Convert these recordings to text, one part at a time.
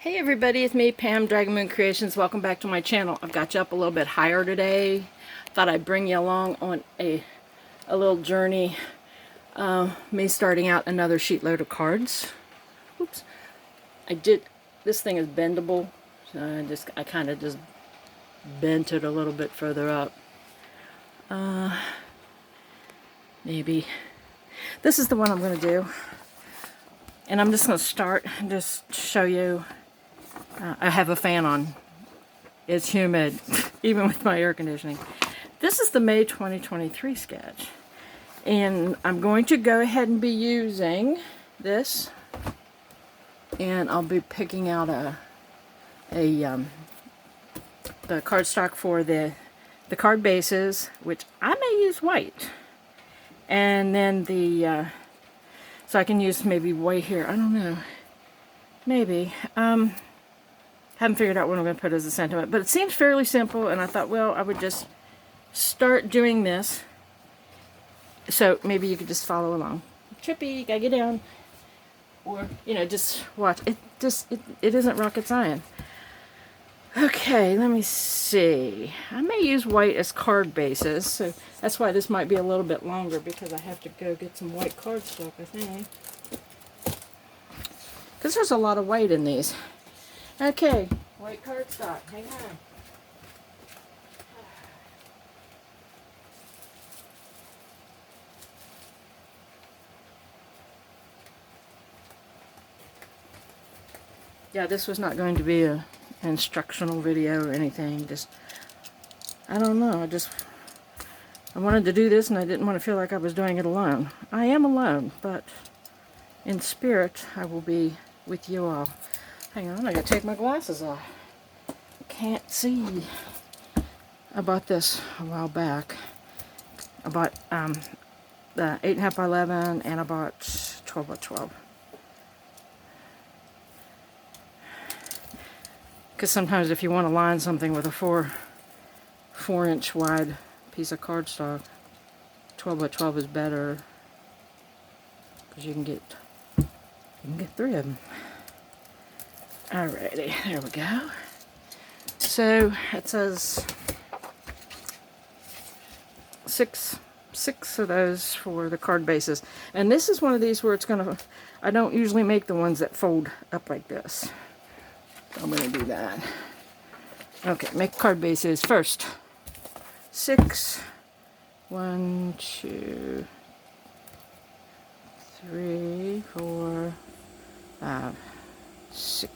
Hey everybody, it's me, Pam, Dragon Moon Creations. Welcome back to my channel. I've got you up a little bit higher today. Thought I'd bring you along on a little journey. Me starting out another sheet load of cards. Oops. This thing is bendable. So I kind of just bent it a little bit further up. Maybe. This is the one I'm going to do. And I'm just going to start and just show you. I have a fan on. It's humid, even with my air conditioning. This is the May 2023 sketch. And I'm going to go ahead and be using this. And I'll be picking out the cardstock for the card bases, which I may use white. And then so I can use maybe white here. I don't know. Maybe. Haven't figured out what I'm going to put as a sentiment, but it seems fairly simple, and I thought, well, I would just start doing this, so maybe you could just follow along. Trippy, gotta get down, or, just watch. It isn't rocket science. Okay, let me see. I may use white as card bases, so that's why this might be a little bit longer, because I have to go get some white cardstock, I think. Because there's a lot of white in these. Okay, white cardstock, hang on. Yeah, this was not going to be an instructional video or anything. Just, I don't know, I wanted to do this and I didn't want to feel like I was doing it alone. I am alone, but in spirit, I will be with you all. Hang on, I gotta take my glasses off. Can't see. I bought this a while back. I bought the 8.5 by 11, and I bought 12 by 12. Because sometimes if you want to line something with a 4-inch wide piece of cardstock, 12 by 12 is better. Because you can get 3 of them. Alrighty, there we go. So it says six of those for the card bases. And this is one of these where I don't usually make the ones that fold up like this. So I'm gonna do that. Okay, make card bases first. 6, 1, 2, 3, 4, 5, 6.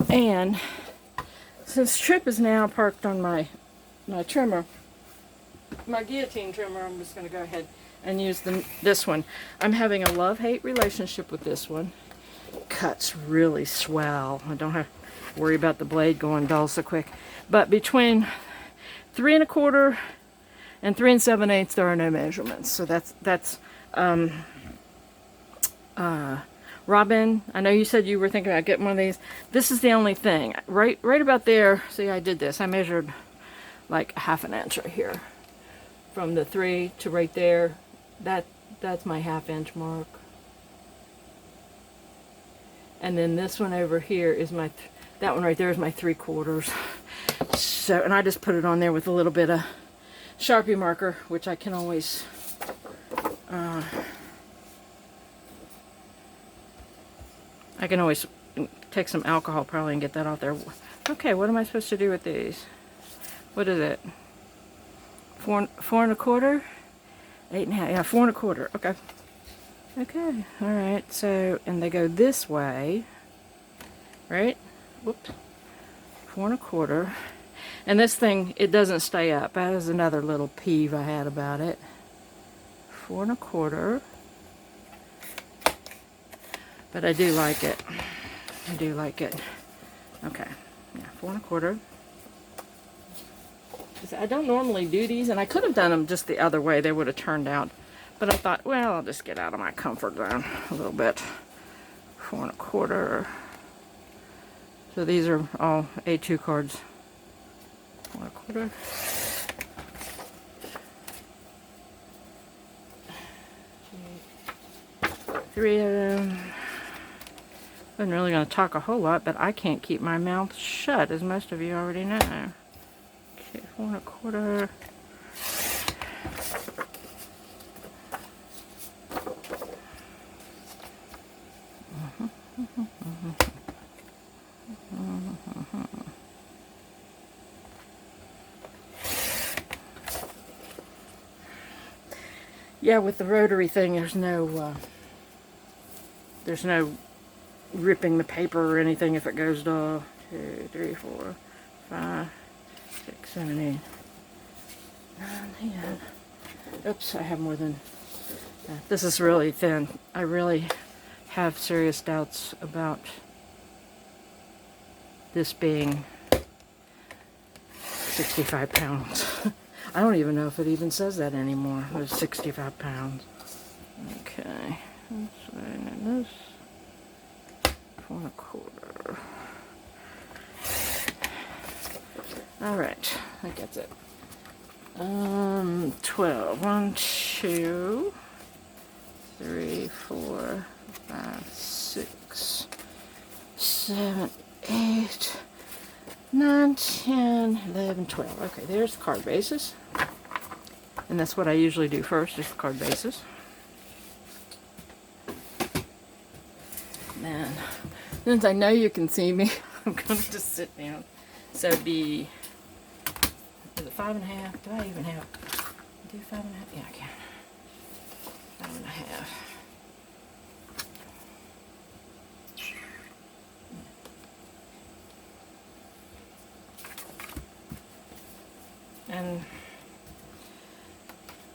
And since Trip is now parked on my trimmer, my guillotine trimmer, I'm just going to go ahead and use this one. I'm having a love-hate relationship with this one. Cuts really swell. I don't have to worry about the blade going dull so quick. But between 3 1/4 and 3 7/8 there are no measurements. So that's Robin, I know you said you were thinking about getting one of these. This is the only thing. Right about there, see, I did this. I measured like 1/2 inch right here. From the 3 to right there. That's my 1/2 inch mark. And then this one over here is that one right there is my 3/4. So, and I just put it on there with a little bit of Sharpie marker, which I can always take some alcohol probably and get that off there. Okay, what am I supposed to do with these? What is it? 4 1/4? 8.5, yeah, 4 1/4, okay. Okay, alright, so, and they go this way, right? Whoops. 4 1/4. And this thing, it doesn't stay up. That is another little peeve I had about it. 4 1/4. But I do like it. I do like it. Okay. Yeah, 4 1/4. I don't normally do these, and I could have done them just the other way. They would have turned out. But I thought, well, I'll just get out of my comfort zone a little bit. 4 1/4. So these are all A2 cards. 4 1/4. 3 of them. Wasn't really going to talk a whole lot, but I can't keep my mouth shut, as most of you already know. Okay, 4 1/4. Yeah, with the rotary thing, there's no ripping the paper or anything if it goes to 2, 3, 4, 5, 6, 7, 8, 9, 10. Oops, I have more than that. This is really thin. I really have serious doubts about this being 65 pounds. I don't even know if it even says that anymore. It was 65 pounds. Okay. This 4 1/4. Alright, that gets it. 12. 1, 2, 3, 4, 5, 6, 7, 8, 9, 10, 11, 12. Okay, there's the card bases. And that's what I usually do first, is the card bases. Then, since I know you can see me, I'm going to just sit down. So be, is it 5 1/2? Do I even have, do 5 1/2? Yeah, I can. 5 1/2. And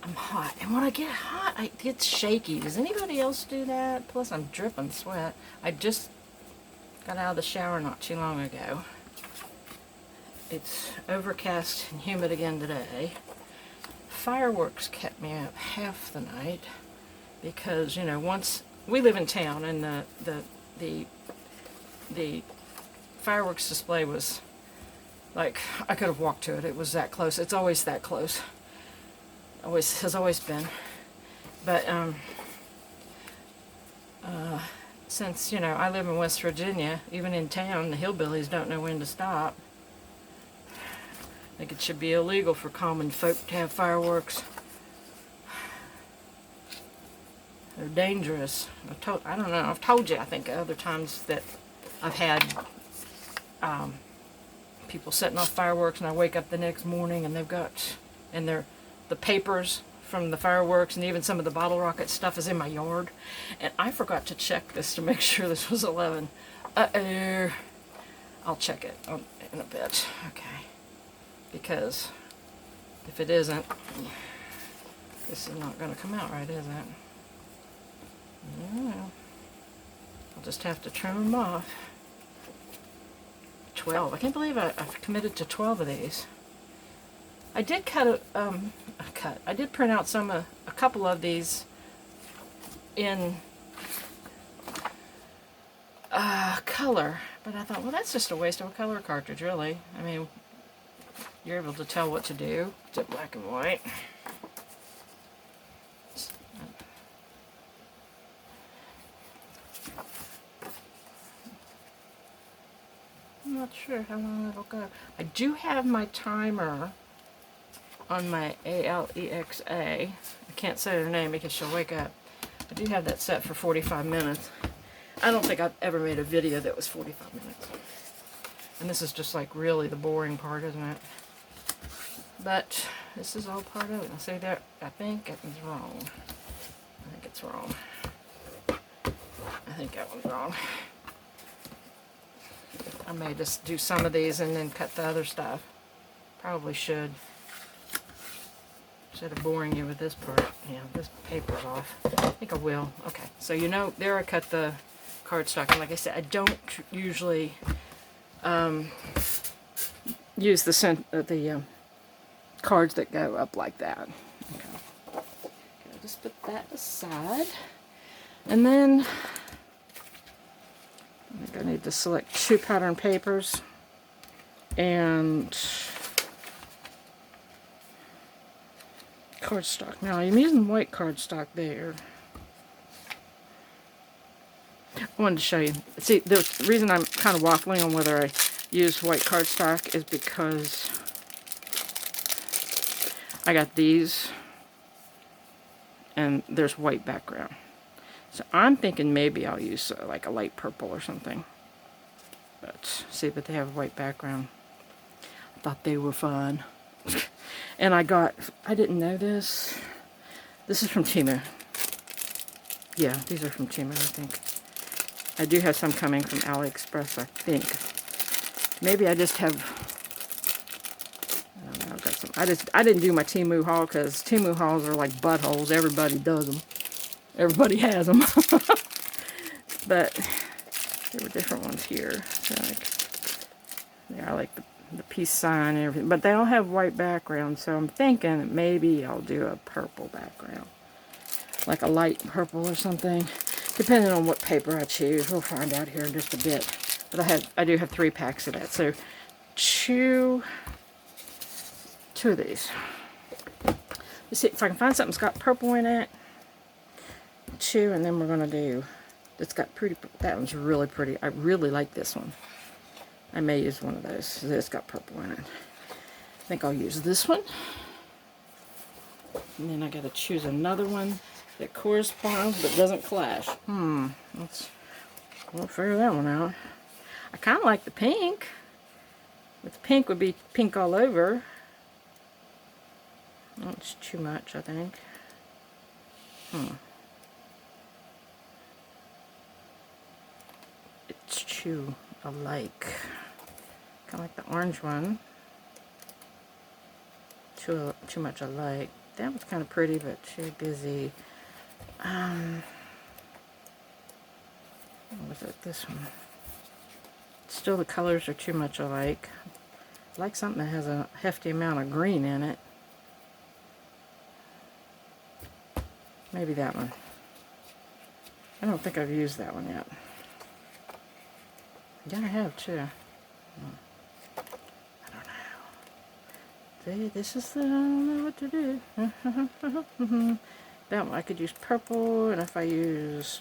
I'm hot. And when I get hot, I get shaky. Does anybody else do that? Plus, I'm dripping sweat. I just got out of the shower not too long ago. It's overcast and humid again today. Fireworks kept me up half the night because, you know, once we live in town and the fireworks display was like, I could have walked to it. It was that close. It's always that close. Always has always been. But since, you know, I live in West Virginia, even in town, the hillbillies don't know when to stop. I think it should be illegal for common folk to have fireworks. They're dangerous. I don't know. I've told you, I think, other times that I've had people setting off fireworks, and I wake up the next morning and they've got, and the papers from the fireworks and even some of the bottle rocket stuff is in my yard. And I forgot to check this to make sure this was 11. Uh-oh. I'll check it in a bit. Okay. Because if it isn't, this is not going to come out right, is it? No. I'll just have to trim them off. 12. I can't believe I've committed to 12 of these. I did I did print out a couple of these in color, but I thought, well, that's just a waste of a color cartridge, really. I mean, you're able to tell what to do. It's in black and white. I'm not sure how long it'll go. I do have my timer on my Alexa. I can't say her name because she'll wake up. I do have that set for 45 minutes. I don't think I've ever made a video that was 45 minutes. And this is just like really the boring part, isn't it? But this is all part of it. I say that, I think it was wrong. I think it's wrong. I think that one's wrong. I may just do some of these and then cut the other stuff. Probably should. Instead of boring you with this part. Yeah, this paper's off. I think I will. Okay, so you know, there I cut the cardstock. And like I said, I don't usually use the cards that go up like that. Okay. I'll just put that aside. And then I think I need to select 2 pattern papers and cardstock. Now I'm using white cardstock there. I wanted to show you. See, the reason I'm kind of waffling on whether I use white cardstock is because I got these and there's white background. So I'm thinking maybe I'll use like a light purple or something. But see, but they have white background. I thought they were fun. And I didn't know this. This is from Temu. Yeah, these are from Temu, I think. I do have some coming from AliExpress, I think. Maybe I just have, I don't know, I've got some. I didn't do my Temu haul because Temu hauls are like buttholes. Everybody does them. Everybody has them. But there were different ones here. So like, yeah, I like the peace sign and everything. But they all have white background, so I'm thinking that maybe I'll do a purple background. Like a light purple or something. Depending on what paper I choose. We'll find out here in just a bit. But I do have 3 packs of that. So two of these. Let's see if I can find something that's got purple in it. 2, and then we're going to do, it's got pretty, that one's really pretty. I really like this one. I may use one of those. It's got purple in it. I think I'll use this one. And then I got to choose another one that corresponds but doesn't clash. We'll figure that one out. I kind of like the pink. But the pink would be pink all over. That's too much, I think. It's too alike. Kind of like the orange one. Too much alike. That was kind of pretty, but too busy. What was it? This one. Still, the colors are too much alike. I like something that has a hefty amount of green in it. Maybe that one. I don't think I've used that one yet. Yeah, I have too. I don't know. See, this is the, I don't know what to do. That one I could use purple, and if I use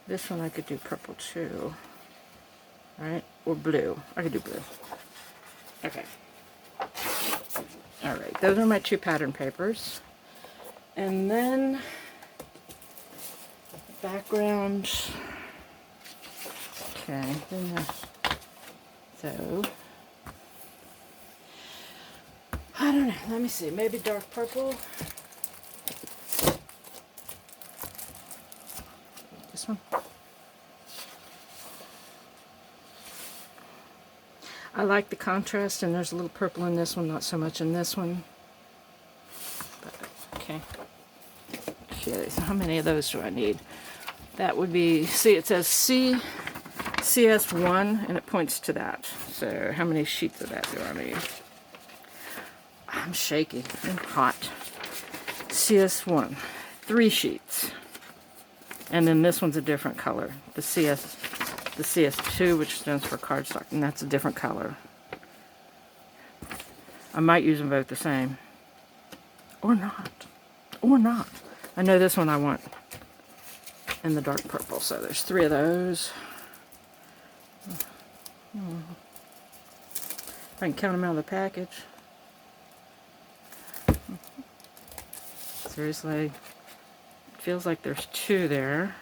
this one I could do purple too. Alright, or blue. I could do blue. Okay. Alright, those are my 2 pattern papers. And then background. Okay, then so I don't know, let me see, maybe dark purple. This one. I like the contrast, and there's a little purple in this one, not so much in this one. But, okay. Okay, so how many of those do I need? That would be, see, it says CS1, and it points to that. So how many sheets of that do I need? I'm shaky and hot. CS1, 3 sheets. And then this one's a different color. The CS2, which stands for cardstock, and that's a different color. I might use them both the same. Or not. Or not. I know this one I want in the dark purple, so there's 3 of those. If I can count them out of the package. Seriously, it feels like there's 2 there.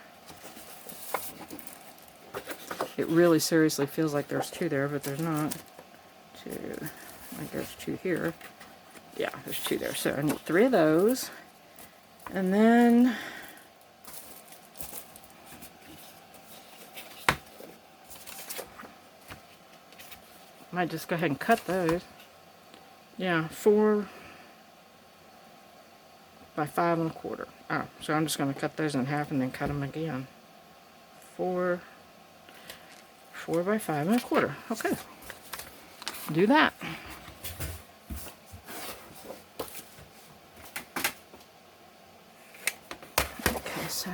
It really seriously feels like there's 2 there, but there's not. 2. Like there's 2 here. Yeah, there's 2 there. So I need 3 of those. And then might just go ahead and cut those. Yeah, 4 by 5 1/4. Oh, so I'm just going to cut those in half and then cut them again. 4 by 5 1/4. Okay. Do that. Okay, so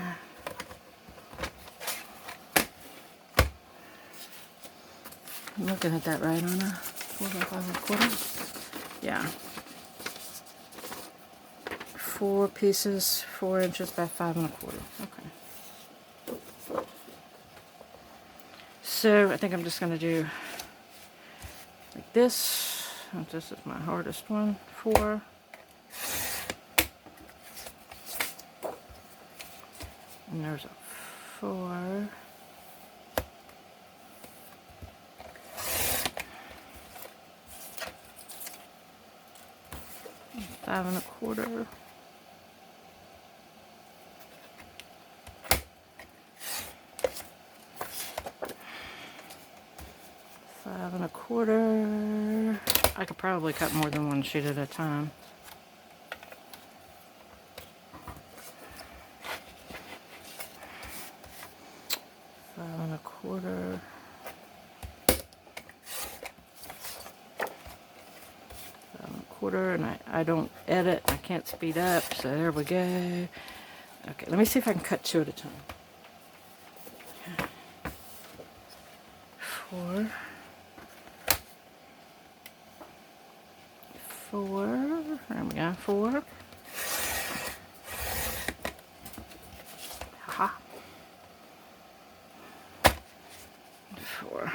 I'm looking at that right on a 4 by 5 1/4. Yeah. 4 pieces, 4 inches by 5 1/4. Okay. So I think I'm just going to do like this. This is my hardest one. 4. And there's a 4. 5 1/4. 5 1/4. I could probably cut more than one sheet at a time. Five and a quarter. 5 1/4, and I don't edit. I can't speed up, so there we go. Okay, let me see if I can cut 2 at a time. 4. 4. There we go. 4. Haha. 4.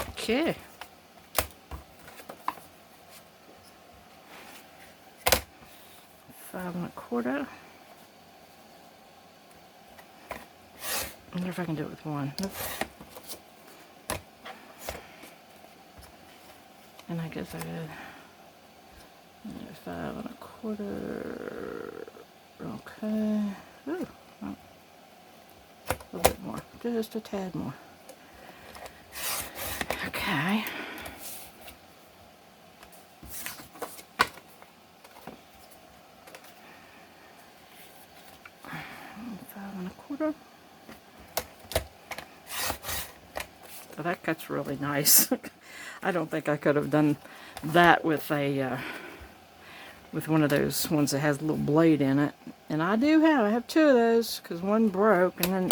Okay. 5 1/4. I wonder if I can do it with one. Nope. And I guess I did 5 1/4. Okay. Ooh, oh. A little bit more. Just a tad more. Okay. 5 1/4. Well, that cuts really nice. I don't think I could have done that with a with one of those ones that has a little blade in it. And I have 2 of those because one broke and then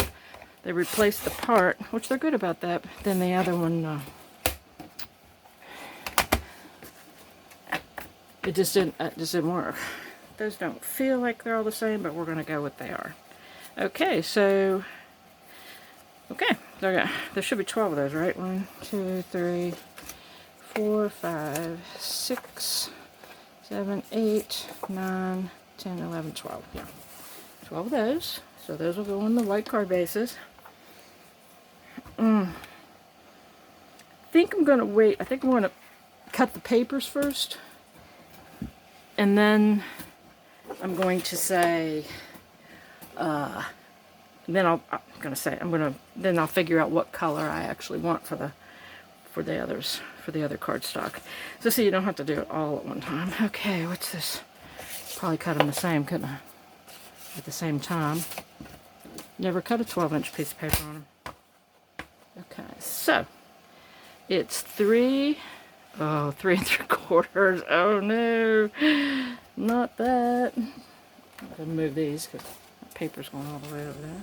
they replaced the part, which they're good about that. But then the other one, it just didn't work. Those don't feel like they're all the same, but we're going to go with they are. Okay, so there should be 12 of those, right? 1, 2, 3, 4, 5, 6, 7, 8, 9, 10, 11, 12. Yeah, 12 of those. So those will go on the white card bases. I think I'm going to wait. I think I'm going to cut the papers first. And then I'm going to say, then I'll figure out what color I actually want for the other cardstock. So you don't have to do it all at one time. Okay, what's this? Probably cut them the same, couldn't I? At the same time. Never cut a 12-inch piece of paper on them. Okay, so it's 3 3 3/4. Oh no, not that. I'm gonna move these because the paper's going all the way over there.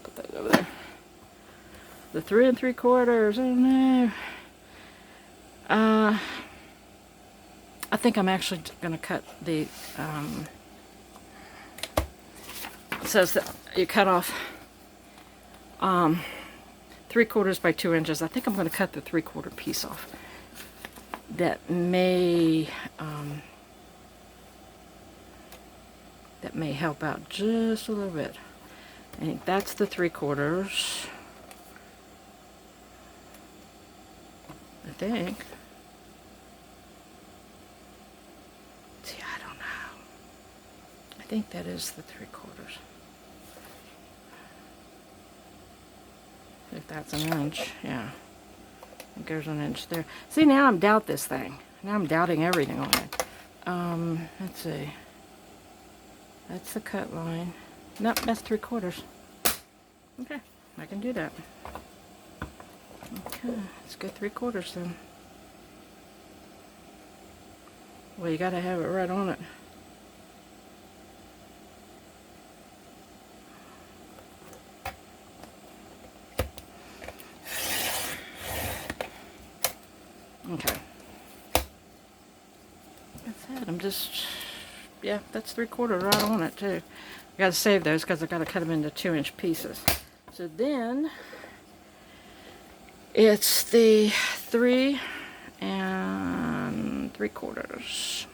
Put that over there. The 3 3/4. Oh no. I think I'm actually gonna cut the. It says that you cut off 3/4 by 2 inches. I think I'm going to cut the 3/4 piece off. That may help out just a little bit. I think that's the 3/4. I think. See, I don't know. I think that is the 3/4. If that's an inch, yeah. It goes an inch there. See, now I'm doubt this thing. Now I'm doubting everything on it. Let's see. That's the cut line. Nope, that's 3/4. Okay, I can do that. Okay, let's go 3/4 then. Well, you gotta have it right on it. I'm just, yeah, that's 3/4 right on it too. I gotta save those because I gotta cut them into 2-inch pieces. So then it's the 3 3/4.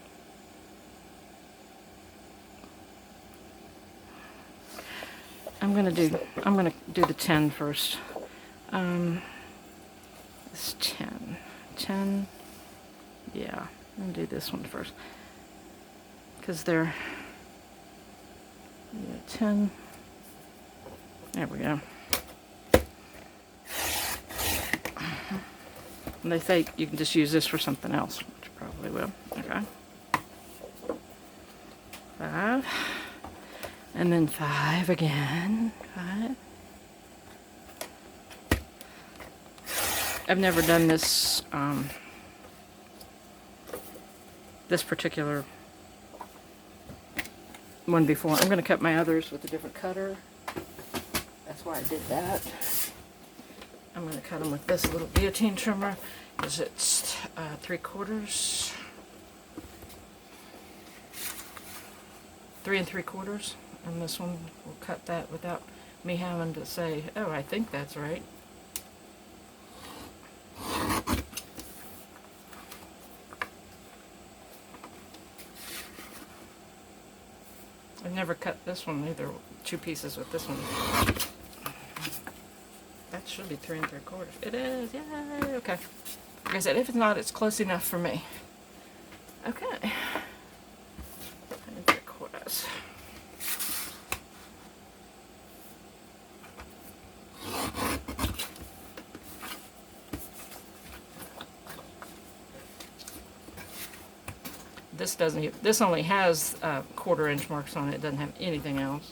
I'm gonna do the 10 first. It's 10. 10. Yeah, I'm gonna do this one first. Because they're 10. There we go. And they say you can just use this for something else, which you probably will. Okay. 5. And then 5 again. 5. I've never done this this particular one before. I'm going to cut my others with a different cutter. That's why I did that. I'm going to cut them with this little guillotine trimmer because it's 3/4. 3 3/4. And this one will cut that without me having to say, oh, I think that's right. I've never cut this one either, 2 pieces with this one. That should be 3 3/4. It is, yay, okay. Like I said, if it's not, it's close enough for me. Okay. 3 3/4. This doesn't. This only has 1/4 inch marks on it. It doesn't have anything else.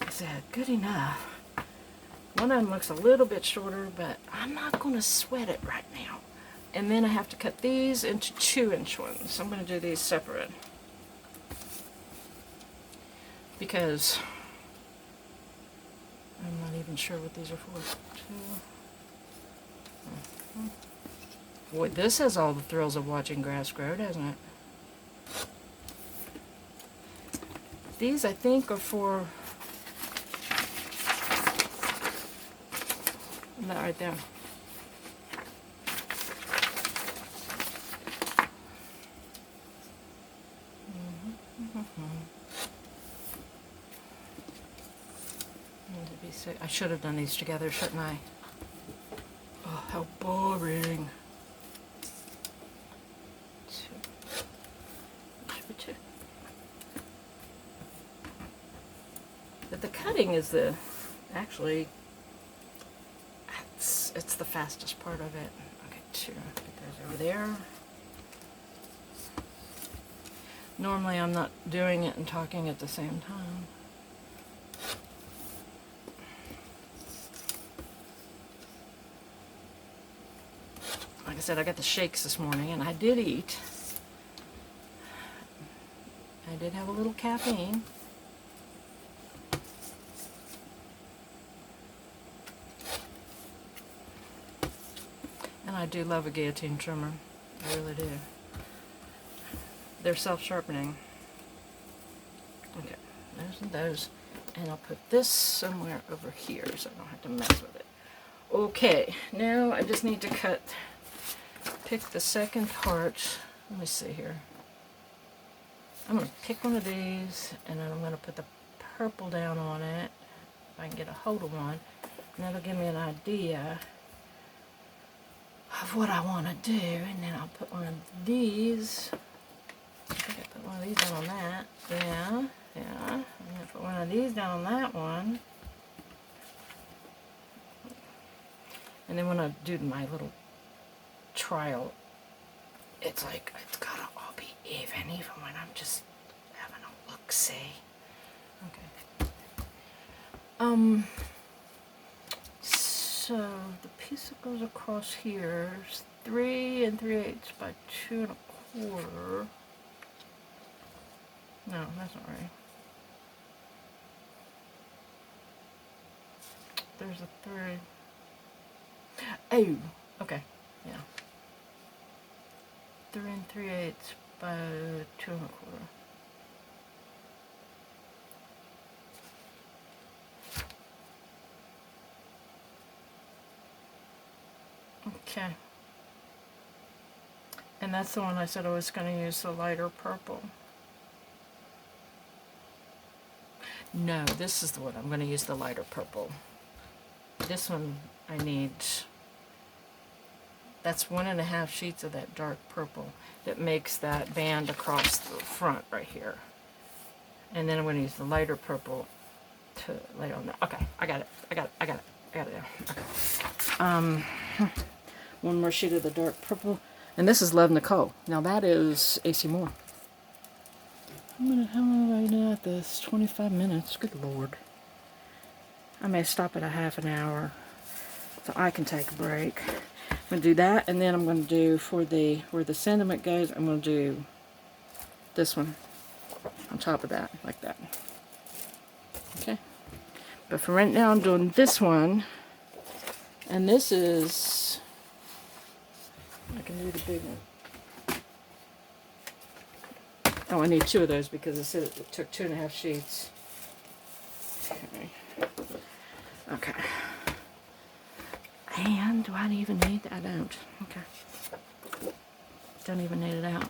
I said, good enough. One of them looks a little bit shorter, but I'm not going to sweat it right now. And then I have to cut these into 2-inch ones. So I'm going to do these separate because I'm not even sure what these are for. 2. Boy, this has all the thrills of watching grass grow, doesn't it? These, I think, are for that right there. I should have done these together, shouldn't I? Oh, how boring. 2. Should be 2. But the cutting is actually, it's the fastest part of it. Okay, 2. Get those over there. Normally I'm not doing it and talking at the same time. Like I said, I got the shakes this morning, and I did eat. I did have a little caffeine. And I do love a guillotine trimmer. I really do. They're self-sharpening. Okay, those and those. And I'll put this somewhere over here so I don't have to mess with it. Okay, now I just need to pick the second part. Let me see here. I'm going to pick one of these, and then I'm going to put the purple down on it, if I can get a hold of one. And that'll give me an idea of what I want to do. And then I'll put one of these. I think I put one of these down on that. Yeah. I'm going to put one of these down on that one. And then when I do my little trial, it's like, it's got to all be even when I'm just having a look-see. Okay. So the piece that goes across here is 3 3/8 by 2 1/4. No, that's not right. There's a 3. Oh, okay. Yeah. 3 3/8 by 2 1/4. Okay. And that's the one I said I was going to use the lighter purple. No, this is the one I'm going to use the lighter purple. This one I need, that's 1.5 sheets of that dark purple that makes that band across the front right here. And then I'm going to use the lighter purple to lay on that. Okay, I got it. I got it now. Okay. One more sheet of the dark purple. And this is Love Nicole. Now that is AC Moore. How long have I been at this? 25 minutes. Good Lord. I may stop at a half an hour so I can take a break. I'm going to do that, and then I'm going to do for the where the sentiment goes, I'm going to do this one on top of that, like that. Okay. But for right now, I'm doing this one, and this is, I can do the big one. Oh, I need 2 of those because it said it took 2.5 sheets. Okay. Okay. And do I even need that? I don't. Okay. Don't even need it out.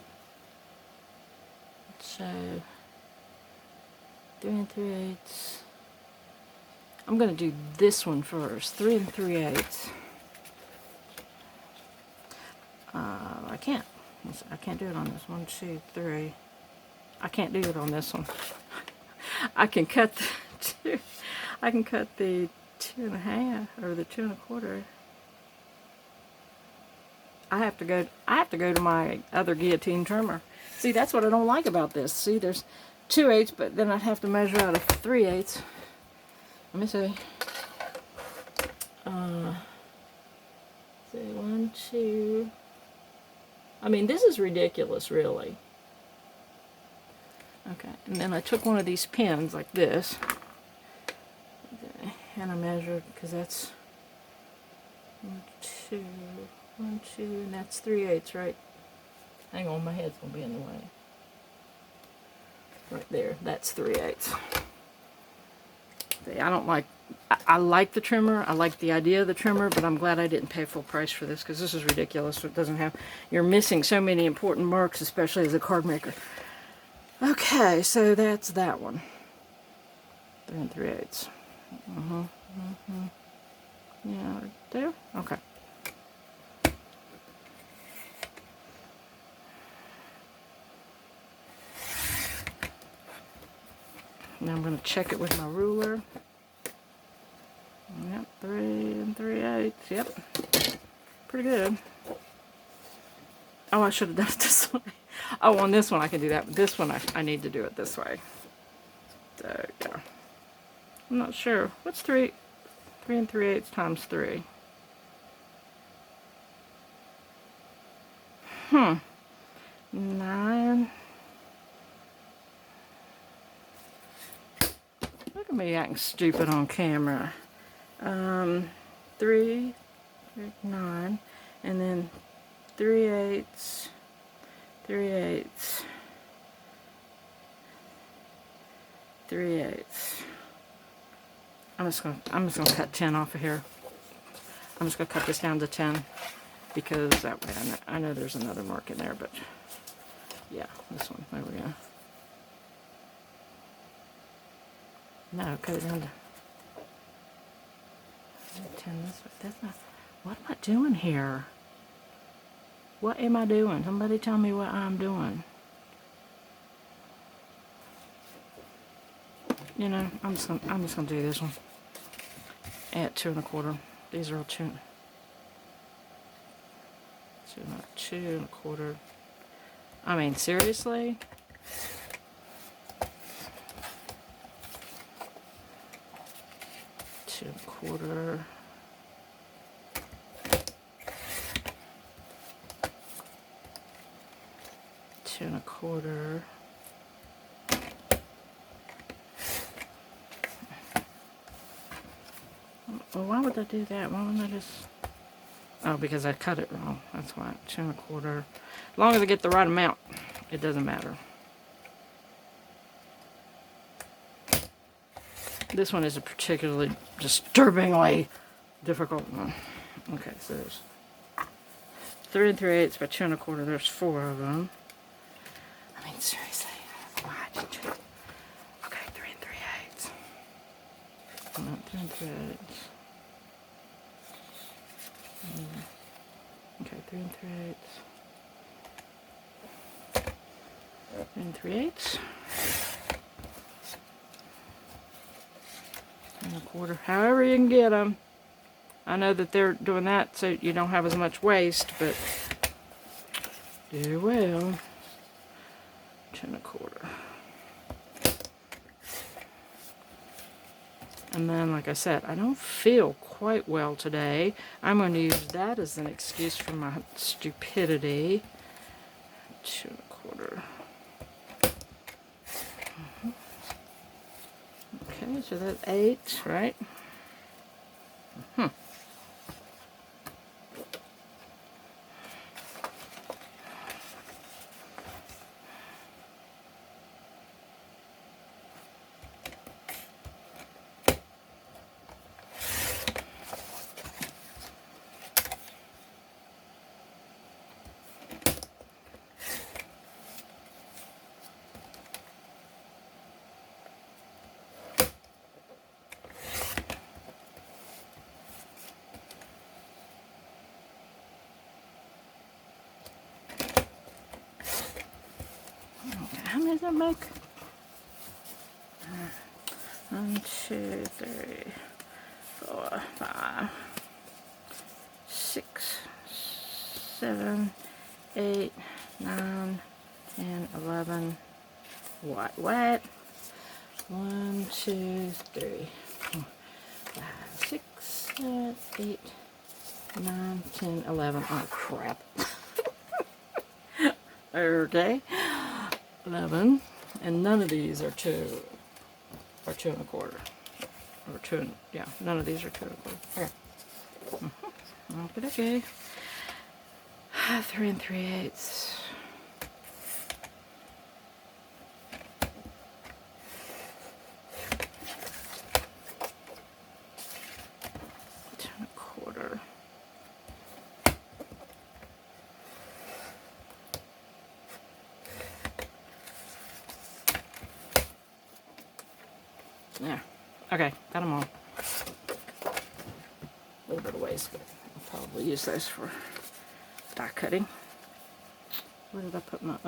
So 3 3/8. I'm going to do this one first. 3 3/8. I can't. I can't do it on this. 1, 2, 3. I can't do it on this one. I can cut the 2. I can cut the 2.5 or the 2 1/4. I have to go to my other guillotine trimmer. See, that's what I don't like about this. See, there's 2/8, but then I'd have to measure out a 3/8. Let me see. See, 1, 2. I mean, this is ridiculous, really. Okay, and then I took one of these pins like this. Okay, and I measured, because that's 1, 2, 1, 2, and that's 3/8, right? Hang on, my head's gonna be in the way. Right there, that's 3/8. See, I don't like, I like the trimmer, I like the idea of the trimmer, but I'm glad I didn't pay full price for this, because this is ridiculous. It doesn't have, you're missing so many important marks, especially as a card maker. Okay, so that's that one. 3 3/8. Yeah, right there. Okay. Now I'm going to check it with my ruler. Yep, 3 3/8. Yep, pretty good. Oh, I should have done it this way. Oh, on this one I can do that, but this one I need to do it this way. There we go. I'm not sure. What's 3 3/8 times 3? 9. Look at me acting stupid on camera. 3, 9, and then 3/8, 3/8, 3/8. I'm just gonna cut 10 off of here. I'm just gonna cut this down to 10 because that way I know there's another mark in there, but yeah, this one. There we go. No, cut it down to 10 this way. That's not. What am I doing here? What am I doing? Somebody tell me what I'm doing. You know, I'm just gonna do this one. At 2 1/4. These are all 2 1/4. I mean, seriously? Two and a quarter. Two and a quarter. Well, why would I do that? Why wouldn't I just... Oh, because I cut it wrong. That's why. 2 1/4. As long as I get the right amount, it doesn't matter. This one is a particularly disturbingly difficult one. Okay, so there's 3 3/8 by 2 1/4. There's 4 of them. I mean, seriously, why did you? Okay, 3 3/8. No, 3 3/8. Okay, 3 3/8. 3 3/8. 2 1/4. However you can get them. I know that they're doing that so you don't have as much waste, but do well. 2 1/4. And then, like I said, I don't feel quite well today. I'm going to use that as an excuse for my stupidity. 2 1/4. Okay, so that's 8, right? How many does that make? 1, 2, 3, 4, 5, 6, 7, 8, 9, 10, 11. What? 1, 2, 3, 4, 5, 6, 7, 8, 9, 10, 11. Oh crap. Okay. 11, and none of these are 2 1/4, or 2. Yeah, none of these are 2 1/4. Okay. 3 3/8. 2 1/4. There. Okay, got them all. A little bit of waste, but I'll probably use those for die cutting. Where did I put my other?